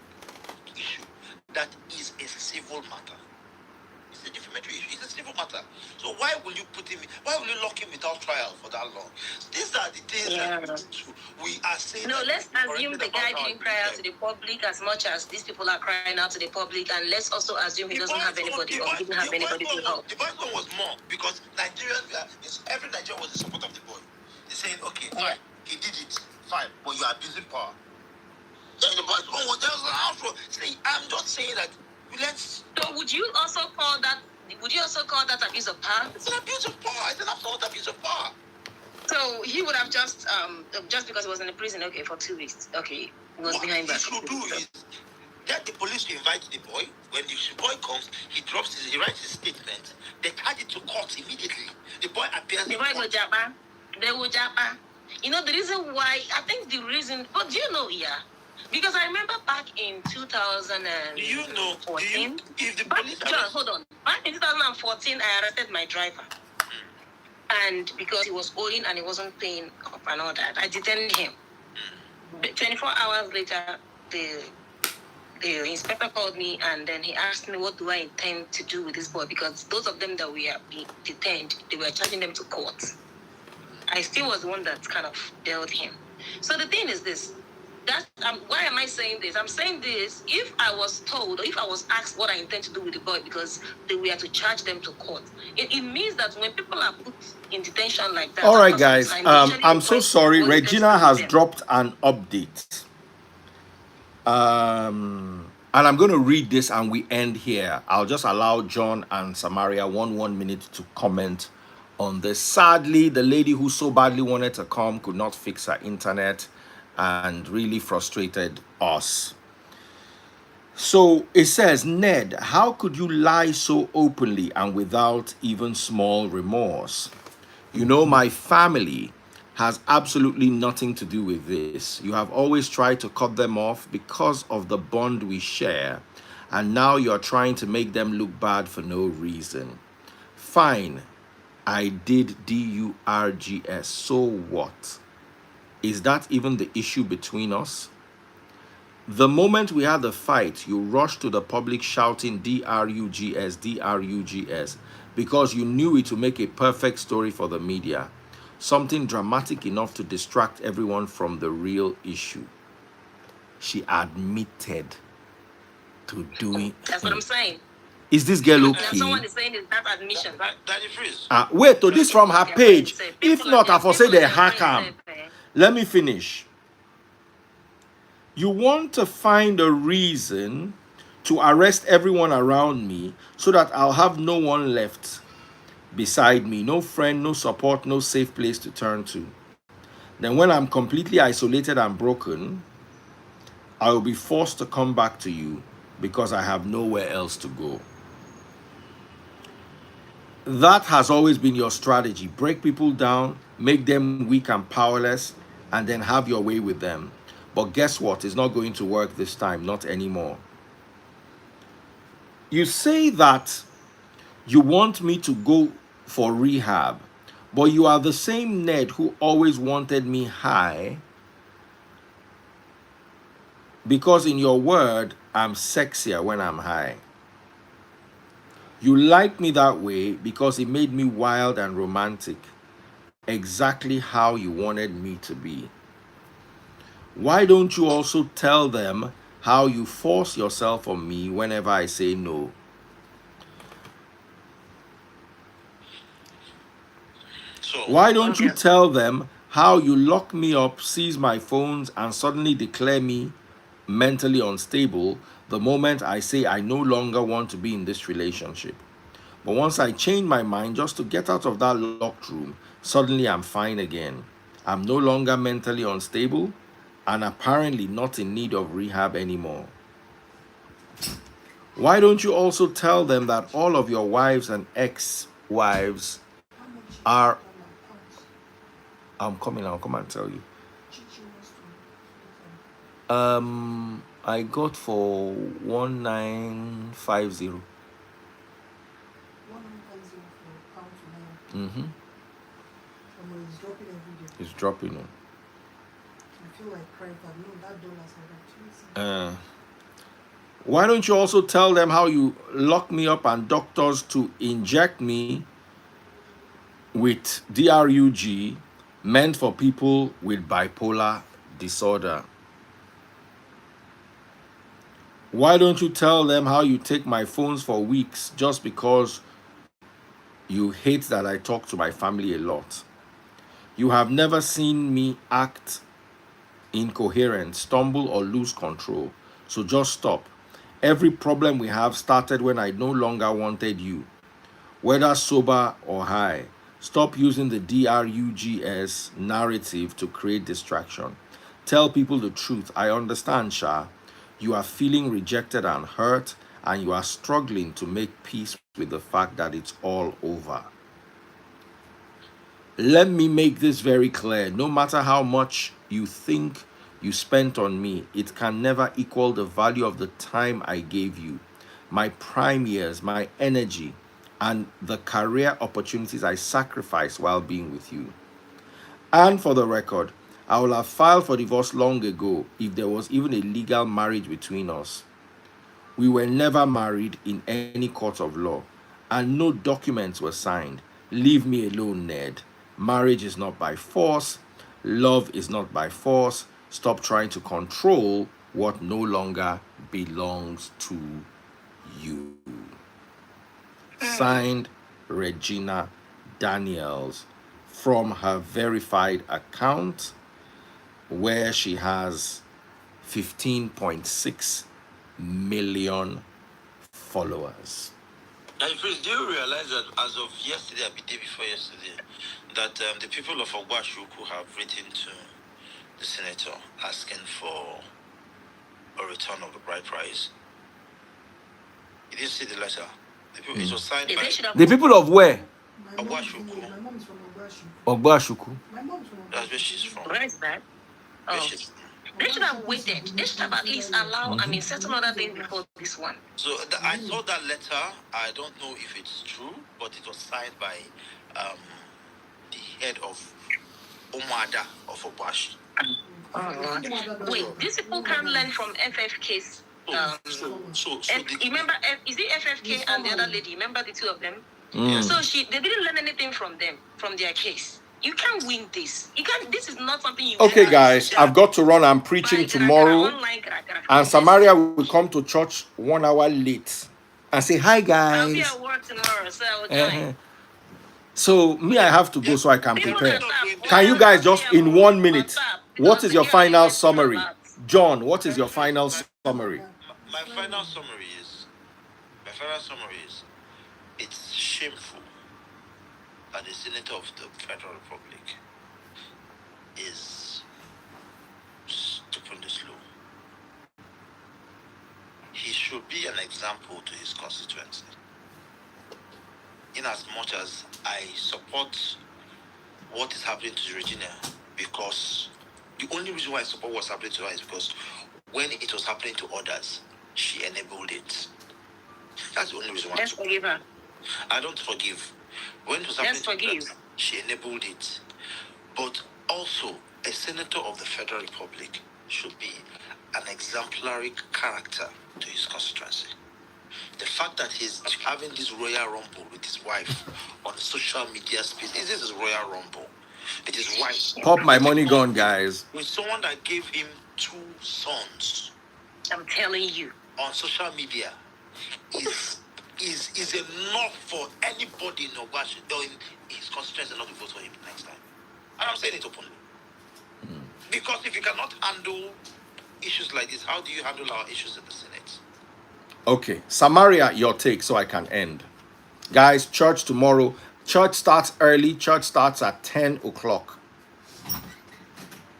issue that is a civil matter. It's a defamatory issue. It's a civil matter. So why will you lock him without trial for that long? These are the things that we are saying. No, let's assume the guy didn't cry out to the public as much as these people are crying out to the public, and let's also assume he doesn't have anybody or didn't have anybody to help. The boy's one was more because Nigerians, every Nigerian was in support of the boy. They're saying, okay, fine, he did it, fine, but you are abusing power. Then the boy's one was there was an outro. See, I'm just saying that. So would you also call that abuse of power? It's an abuse of power. It's an absolute abuse of power. So he would have just because he was in the prison, okay, for 2 weeks. Okay, he was behind bars. What he should do is get the police to invite the boy. When the boy comes, he writes his statement. They charge it to court immediately. The boy appears. The boy will japa. They will japa. You know the reason why? I think the reason. But do you know, because I remember back in 2014. If the police hold on. Back in 2014, I arrested my driver. And because he was owing and he wasn't paying up and all that, I detained him. 24 hours later, the inspector called me and then he asked me, what do I intend to do with this boy? Because those of them that we are being detained, they were charging them to court. I still was the one that kind of dealt him. So the thing is this. Why am I saying this? I'm saying this if I was told or if I was asked what I intend to do with the boy because they were to charge them to court. It means that when people are put in detention like that. All right, guys. I'm so sorry. Regina has dropped an update. And I'm going to read this and we end here. I'll just allow John and Samaria one minute to comment on this. Sadly, the lady who so badly wanted to come could not fix her internet and really frustrated us. So it says, Ned, how could you lie so openly and without even small remorse? You know, my family has absolutely nothing to do with this. You have always tried to cut them off because of the bond we share, and now you're trying to make them look bad for no reason. Fine, I did DURGS, so what? Is that even the issue between us? The moment we had the fight, you rushed to the public shouting DRUGS, DRUGS, because you knew it would make a perfect story for the media. Something dramatic enough to distract everyone from the real issue. She admitted to doing. That's what I'm saying. Is this girl okay? Someone is saying that admission. That is freeze. Wait, to this from her page. If not, I for say they hack him. Let me finish. You want to find a reason to arrest everyone around me so that I'll have no one left beside me. No friend, no support, no safe place to turn to. Then when I'm completely isolated and broken, I will be forced to come back to you because I have nowhere else to go. That has always been your strategy. Break people down, make them weak and powerless, and then have your way with them. But guess what? It's not going to work this time, not anymore. You say that you want me to go for rehab, but you are the same Ned who always wanted me high because in your word, I'm sexier when I'm high. You like me that way because it made me wild and romantic, exactly how you wanted me to be. Why don't you also tell them how you force yourself on me whenever I say no? So Why don't you tell them how you lock me up, seize my phones, and suddenly declare me mentally unstable the moment I say I no longer want to be in this relationship? But once I change my mind just to get out of that locked room, suddenly I'm fine again. I'm no longer mentally unstable and apparently not in need of rehab anymore. Why don't you also tell them that all of your wives and ex-wives How much is are... that account? I'm coming, I'll come and tell you. Chichi wants to. I got for 1950. 1950 for account now. Mm-hmm. It's dropping every day. It's dropping on. I feel like crying, but no, that dollars are actually. Why don't you also tell them how you lock me up and doctors to inject me with DRUG meant for people with bipolar disorder? Why don't you tell them how you take my phones for weeks just because you hate that I talk to my family a lot? You have never seen me act incoherent, stumble, or lose control. So just stop. Every problem we have started when I no longer wanted you, whether sober or high. Stop using the DRUGS narrative to create distraction. Tell people the truth. I understand, Sha. You are feeling rejected and hurt, and you are struggling to make peace with the fact that it's all over. Let me make this very clear. No matter how much you think you spent on me, it can never equal the value of the time I gave you, my prime years, my energy, and the career opportunities I sacrificed while being with you. And for the record, I would have filed for divorce long ago if there was even a legal marriage between us. We were never married in any court of law, and no documents were signed. Leave me alone, Ned. Marriage is not by force. Love is not by force. Stop trying to control what no longer belongs to you. Signed, Regina Daniels, from her verified account where she has 15.6 million followers. And please, do you realize that as of yesterday, the day before yesterday, that the people of Ogwashuku have written to the senator asking for a return of the bride price? You didn't see the letter. It was signed by the people of where? My mom is Ogwashuku. from Ogwashuku. Ogbashuku. My mom is from Ogwashuku. That's where she's from. Where is that? Where Oh. she's from. They should have waited. They should have at least allowed, certain other things before this one. So I saw that letter. I don't know if it's true, but it was signed by the head of Omada of Obashi. Wait, these people can't learn from FFK's. Remember, is it FFK and the other lady? Remember the two of them? So they didn't learn anything from them, from their case. You can't win this. You can't. This is not something you. Okay, guys, I've got to run. I'm preaching tomorrow, and Samaria will come to church 1 hour late and say, "Hi, guys." I'll be at work tomorrow, so I will join. So me, I have to go so I can prepare. Can you guys just in 1 minute? What is your final summary, John? What is your final summary? My final summary is, it's shameful that the Senator of the Federal Republic is stooping this low. He should be an example to his constituency. In as much as I support what is happening to Regina, because the only reason why I support what's happening to her is because when it was happening to others, she enabled it. That's the only reason why. Let's forgive her. I don't forgive. When it was happening to others, she enabled it. But also, a senator of the Federal Republic should be an exemplary character to his constituency. The fact that he's having this royal rumble with his wife on social media space, this is Royal Rumble. It is wise. Pop my money gun, guys. With someone that gave him 2 sons. I'm telling you. On social media is enough for anybody in Washington or in his constituency not to vote for him next time. And I'm saying it openly. Because if you cannot handle issues like this, how do you handle our issues in the Senate? Okay, Samaria, your take so I can end. Guys, church tomorrow. Church starts early. Church starts at 10 o'clock.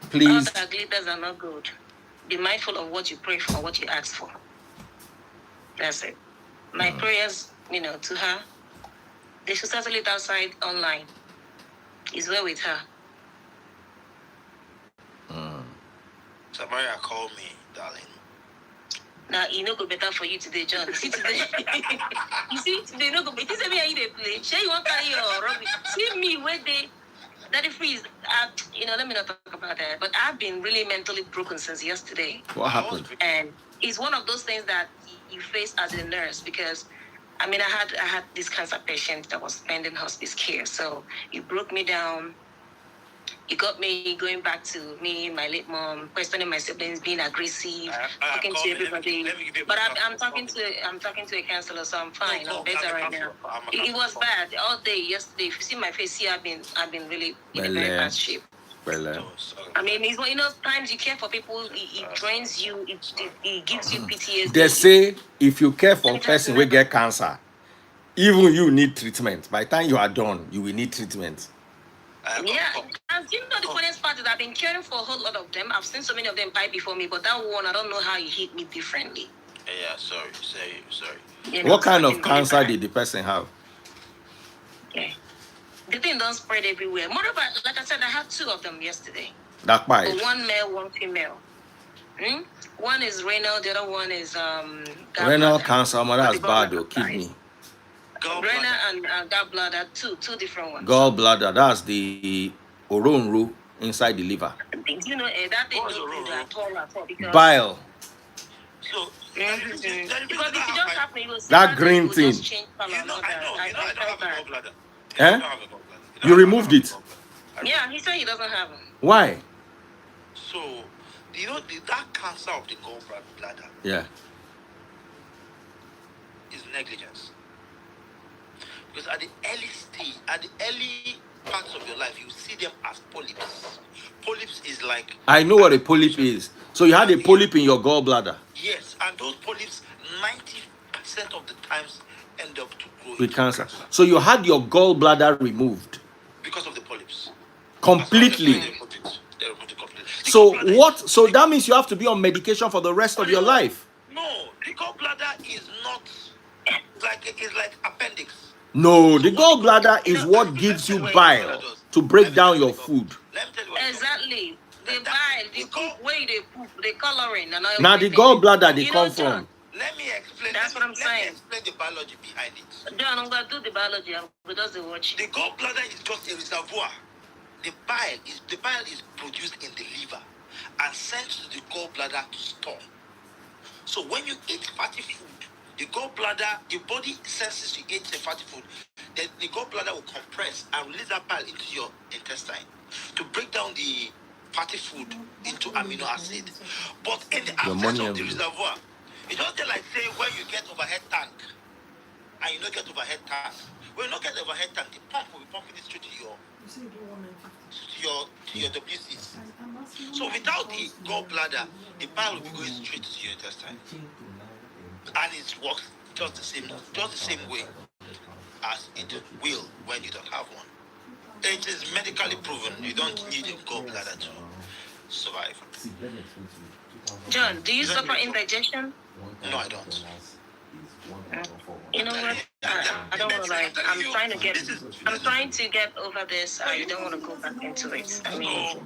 Please. All the glitters are not good. Be mindful of what you pray for, what you ask for. That's it. My prayers, to her, they should settle it outside online. Is well with her. Samaria, call me, darling. Now, go better for you today, John. You see today, today no go better. See me how you dey play. Sure you want to carry your rubbish. See me where they, Daddy Freeze. Let me not talk about that. But I've been really mentally broken since yesterday. What happened? And it's one of those things that you face as a nurse because, I had this cancer patient that was pending hospice care. So it broke me down. It got me going back to me, my late mom, questioning my siblings, being aggressive, talking to everybody. But I'm talking to a counselor, so I'm fine. I'm better right now. It was bad all day yesterday. If you see my face here, I've been really in a very bad shape. It's times you care for people, it drains you, it gives you PTSD. They say if you care for a person who get cancer, even you need treatment. By the time you are done, you will need treatment. Yeah, and the funniest part is I've been caring for a whole lot of them. I've seen so many of them die before me, but that one, I don't know how it hit me differently. Yeah, sorry. What kind of cancer did the person have? Okay. The thing don't spread everywhere. Moreover, like I said, I had 2 of them yesterday. That part. So 1 male, 1 female. One is renal, the other one is renal cancer, that's bad though, kidney. Renal and gallbladder, two different ones. Gallbladder, that's the oronru inside the liver. That thing is at all because bile. So because if it just happen, you will see that green thing. I don't have a gallbladder. You removed it? Yeah, he said he doesn't have them. Why? So, that cancer of the gallbladder is negligence. Because at the early parts of your life, you see them as polyps. Polyps is like... I know what a polyp is. So you had a polyp in your gallbladder? Yes, and those polyps, 90% of the times, end up to grow with cancer. So you had your gallbladder removed? Because of the polyps. Completely? So what? So that means you have to be on medication for the rest of your life? No, the gallbladder is not... It's like appendix. No, the gallbladder is what gives you bile to break down your food. Exactly. The bile, the poop, where they poop, the coloring, and all. Now the gallbladder they come from. Let me explain. That's what I'm saying. Let me explain the biology behind it. John, I'm going to do the biology because they watch. The gallbladder is just a reservoir. The bile is produced in the liver and sent to the gallbladder to store. So when you eat fatty food, the gallbladder, the body senses you ate a fatty food, then the gallbladder will compress and release that bile into your intestine to break down the fatty food into amino acid. But in the absence of the reservoir, it's just like saying when you get overhead tank and you don't get overhead tank. When you don't get overhead tank, the pump will be pumping it straight to your WCs. So without the gallbladder, the bile will be going straight to your intestine. And it works just the same way as it will when you don't have one. It is medically proven. You don't need a gallbladder to survive. John, do you suffer indigestion? No, I don't. You know what? I don't want to I'm trying to get over this. I don't want to go back into it. I mean,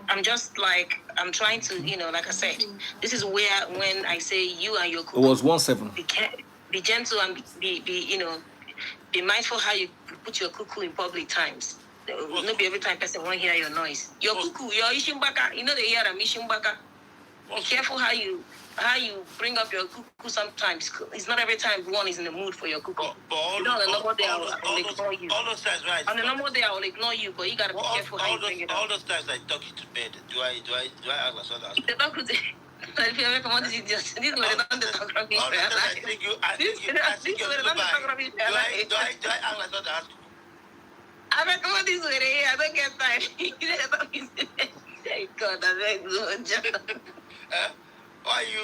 I'm trying to, like I said, this is where when I say you and your cuckoo, it was 1-7. Be gentle and be mindful how you put your cuckoo in public times. Not be every time person won't hear your noise. Your cuckoo, your ishimbaka, they hear them ishimbaka. Be careful how you how you bring up your cuckoo sometimes. It's not every time one is in the mood for your cuckoo. You know, on a normal day, I'll ignore you. All those times, right? On a normal day, I will ignore you, but you gotta be careful how you bring it up. All those times I talk you to bed, do I act like someone else? The dog could say, if you ever come on, this is just, this is where they don't talk rubbish. I think you This is where they don't talk rubbish. do I act like someone else? I recommend this way. I don't get time. Thank God, I beg no job. Why you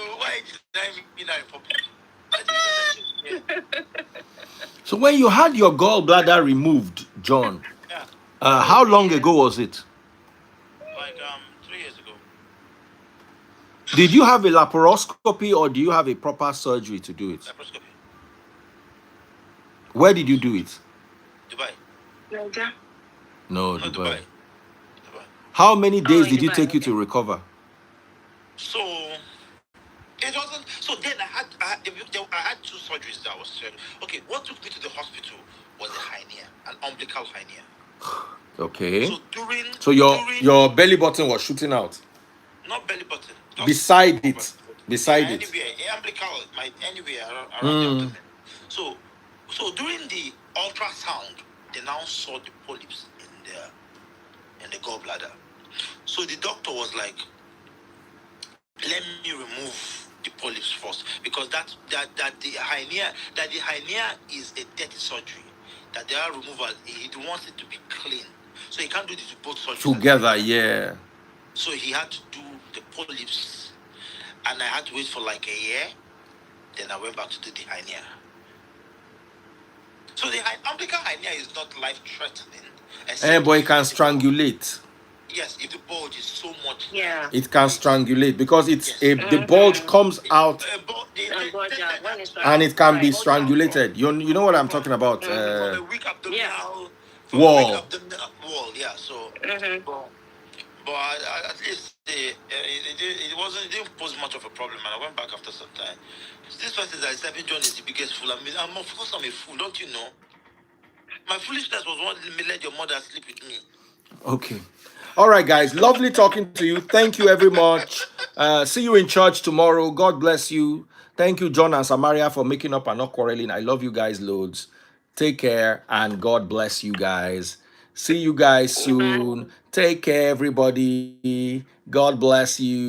denying me that in public? So when you had your gallbladder removed, John, Yeah, how long ago was it? like 3 years ago. Did you have a laparoscopy or do you have a proper surgery to do it? Laparoscopy. Where did you do it? Dubai. Niger. No, No, Dubai. Dubai. How many days did it Dubai, take you okay. to recover? So it wasn't. So then I had two surgeries that was said. Okay, what took me to the hospital was a hernia, an umbilical hernia. Okay. So during your belly button was shooting out. Not belly button. just Beside it. over- Beside it. Anywhere, umbilical, anywhere around the abdomen. So during the ultrasound, they now saw the polyps in the gallbladder. So the doctor was like, let me remove the polyps first, because that the hernia is a dirty surgery. That they are removal, he wants it to be clean, so he can't do this both surgeries Together, yeah. So he had to do the polyps, and I had to wait for like a year. Then I went back to do the hernia. So the umbilical hernia is not life-threatening. But it can strangulate. Yes, if the bulge is so much. Yeah. It can strangulate because it's Yes. the bulge comes out and it can be Right. strangulated. You know what I'm talking about? From a weak abdominal Wall. wall. Yeah. So, Mm-hmm. but at least it didn't pose much of a problem, and I went back after some time. This person that is having John is the biggest fool. Of course I'm a fool, don't you know? My foolishness was one that let your mother sleep with me. Okay. All right, guys. Lovely talking to you. Thank you very much. See you in church tomorrow. God bless you. Thank you, John and Samaria, for making up and not quarreling. I love you guys loads. Take care and God bless you guys. See you guys soon. Take care, everybody. God bless you.